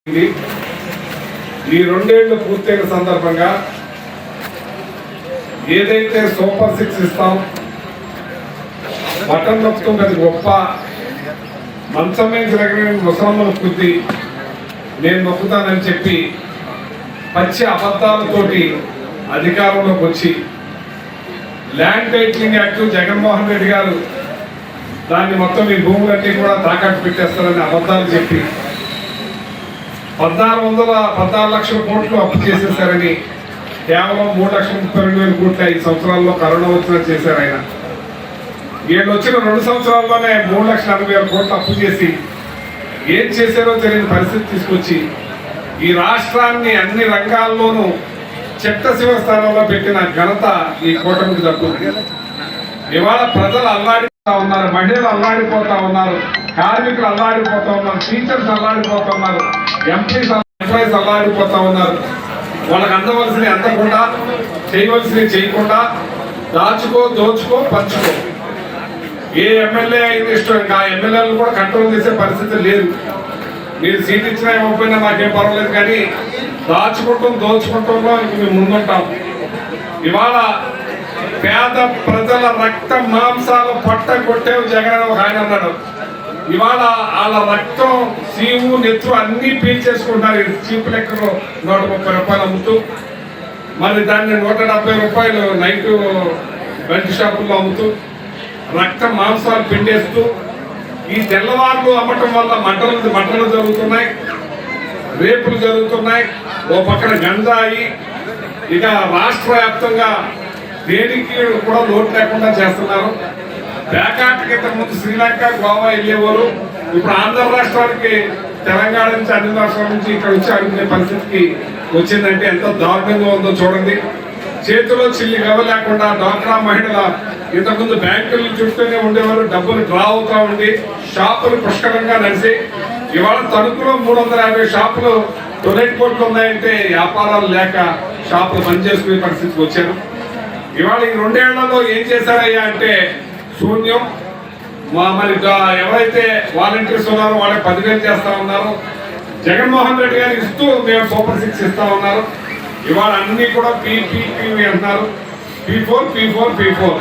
ఈ రెండేళ్లు పూర్తయిన సందర్భంగా ఏదైతే సూపర్ 6 ఇస్తాం బటన్ నొక్కుతుంది అది గొప్ప మంచమే జరగని ముసలమ్మను కుద్ది నేను నొక్కుతానని చెప్పి పచ్చి అబద్ధాలతోటి అధికారంలోకి వచ్చి land titling act Jaganmohan Reddy గారు దాన్ని మొత్తం ఈ భూములన్నీ కూడా తాకట్టు పెట్టేస్తారని అబద్ధాలు చెప్పి 16 లక్షల కోట్లు అప్పు చేసేసారని కేవలం 3,32,000 కోట్ల 5 సంవత్సరాల్లో కరోనా వచ్చినా చేశారు ఆయన. వీళ్ళు వచ్చిన 2 సంవత్సరాల్లోనే 3,40,000 కోట్లు అప్పు చేసి ఏం చేశారో తెలియని పరిస్థితి తీసుకొచ్చి ఈ రాష్ట్రాన్ని అన్ని రంగాల్లోనూ చెత్త శివస్థానంలో పెట్టిన ఘనత ఈ కూటమికి దక్కుతుంది. ఇవాళ ప్రజలు అల్లాడిపోతా ఉన్నారు, మహిళలు అల్లాడిపోతా ఉన్నారు, కార్మికులు అల్లాడిపోతా ఉన్నారు, టీచర్స్ అల్లాడిపోతా ఉన్నారు, ఎంప్లాయీస్ అల్లాడిపోతా ఉన్నారు. వాళ్ళకి అందవలసినవి అందకుండా చేయవలసినవి చేయకుండా దాచుకో దోచుకో పంచుకో. ఏ ఎమ్మెల్యే అయిన ఇష్టం ఇంకా ఎమ్మెల్యేలను కూడా కంట్రోల్ చేసే పరిస్థితి లేదు. మీరు సీట్ ఇచ్చినా ఇవ్వకపోయినా మాకేం పర్వాలేదు, కానీ దాచుకుంటాం దోచుకుంటాంలో ఇంక మేము ముందుంటాం. ఇవాళ పేద ప్రజల రక్త మాంసాలు పట్ట కొట్టేవి జగన్ అని ఒక ఆయన అన్నాడు. ఇవాళ వాళ్ళ రక్తం సీము నెత్తు అన్ని పీల్చేసుకుంటారు. చీప్ లెక్కలో 130 రూపాయలు అమ్ముతూ మరి దాన్ని 170 రూపాయలు నైట్ బెల్ట్ షాపుల్లో అమ్ముతూ రక్త మాంసాలు పిండేస్తూ ఈ తెల్లవారులు అమ్మటం వల్ల మంటలు జరుగుతున్నాయి, రేపులు జరుగుతున్నాయి. ఓ పక్కన గంజాయి, ఇక రాష్ట్ర వ్యాప్తంగా దేనికి కూడా లోటు లేకుండా చేస్తున్నారు. బ్యాకాట్కి ఇంతకుముందు శ్రీలంక గోవా వెళ్ళేవారు, ఇప్పుడు ఆంధ్ర రాష్ట్రానికి తెలంగాణ నుంచి అన్ని రాష్ట్రాల నుంచి ఇక్కడ వచ్చి అడుగునే పరిస్థితికి వచ్చిందంటే ఎంత దారుణంగా ఉందో చూడండి. చేతిలో చిల్లి గవ లేకుండా డ్వాక్రా మహిళల ఇంతకుముందు బ్యాంకుల చుట్టూనే ఉండేవారు, డబ్బులు డ్రా అవుతా ఉండి షాపులు పుష్కలంగా నడిచి ఇవాళ తణుకులో 350 షాపులు టొలెట్ కోట్లు ఉన్నాయంటే వ్యాపారాలు లేక షాపులు బంద్ చేసుకునే పరిస్థితికి వచ్చారు. ఇవాళ ఈ 2 ఏళ్లలో ఏం చేశారయ్యా అంటే శూన్యం. మరి ఎవరైతే వాలంటీర్స్ ఉన్నారో వాళ్ళకి 10,000 చేస్తా ఉన్నారు. జగన్మోహన్ రెడ్డి గారు ఇస్తూ మేము సూపర్ 6 ఇస్తా ఉన్నారు. ఇవాళ అన్ని కూడా పీపీపీ అంటున్నారు. P4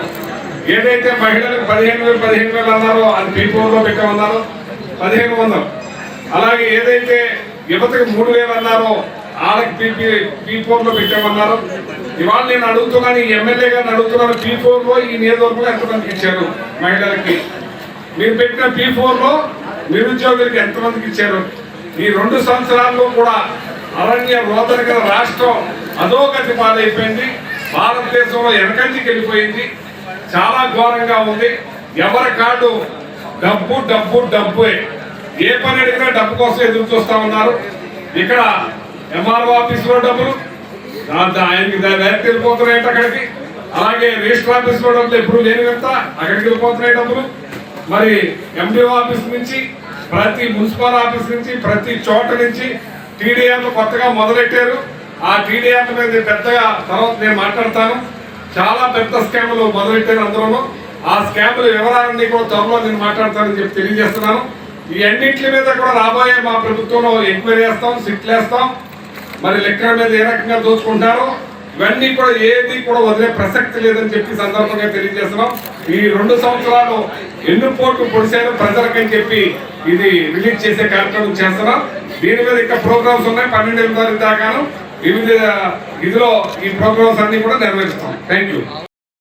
ఏదైతే మహిళలకు 15,000 అన్నారో అది P4లో పెట్టమన్నారు 1,500. అలాగే ఏదైతే యువతకు 3,000 అన్నారో వాళ్ళకి P4లో పెట్టామన్నారు. ఇవాళ నేను అడుగుతున్నాను, ఈ ఎమ్మెల్యే గారిని అడుగుతున్నాను, P4లో ఈ నియోజకవర్గంలో ఎంతమందికి ఇచ్చారు మహిళలకి? మీరు పెట్టిన P4లో నిరుద్యోగులకి ఎంతమందికి ఇచ్చారు? ఈ 2 సంవత్సరాల్లో కూడా అరణ్య రోదన గల రాష్ట్రం అధోగతి పాలైపోయింది. భారతదేశంలో వెనకంటికి వెళ్ళిపోయింది. చాలా ఘోరంగా ఉంది. ఎవరి కాడు డబ్బు డబ్బు డబ్బే. ఏ పని అడిగినా డబ్బు కోసం ఎదురు చూస్తా ఉన్నారు. ఇక్కడ ఎంఆర్ఓ ఆఫీసులో డబ్బులు, ఆయనకి డైరెక్ట్ వెళ్ళిపోతున్నాయి అక్కడికి. అలాగే రిజిస్టర్ ఆఫీసులో డబ్బులు ఎప్పుడు లేనివంత అక్కడికి వెళ్ళిపోతున్నాయి డబ్బులు. మరి ఎండిఓ ఆఫీస్ నుంచి, ప్రతి మున్సిపల్ ఆఫీస్ నుంచి, ప్రతి చోట నుంచి టీడీఆర్లు కొత్తగా మొదలెట్టారు. ఆ టీడీఆర్ల మీద పెద్దగా తర్వాత నేను మాట్లాడతాను. చాలా పెద్ద స్కాములు మొదలెట్టారు అందరూ. ఆ స్కాముల వివరాలన్నీ కూడా త్వరలో నేను మాట్లాడతానని చెప్పి తెలియజేస్తున్నాను. ఈ అన్నింటి మీద కూడా రాబోయే మా ప్రభుత్వంలో ఎంక్వైరీ చేస్తాం, సిట్లు వేస్తాం. మరి లెక్కల మీద ఏ రకంగా దోచుకుంటారో ఇవన్నీ కూడా ఏది కూడా వదిలే ప్రసక్తి లేదని చెప్పి సందర్భంగా తెలియజేస్తున్నాం. ఈ 2 సంవత్సరాలు ఎన్ని పోట్లు పొడిచారు ప్రజలకని చెప్పి ఇది రిలీజ్ చేసే కార్యక్రమం చేస్తున్నాం. దీని మీద ఇంకా ప్రోగ్రామ్స్ ఉన్నాయి. 12వ తారీఖు దాకాను వివిధ ఇదిలో ఈ ప్రోగ్రామ్స్ అన్ని కూడా నెరవేరుస్తాం. Thank you.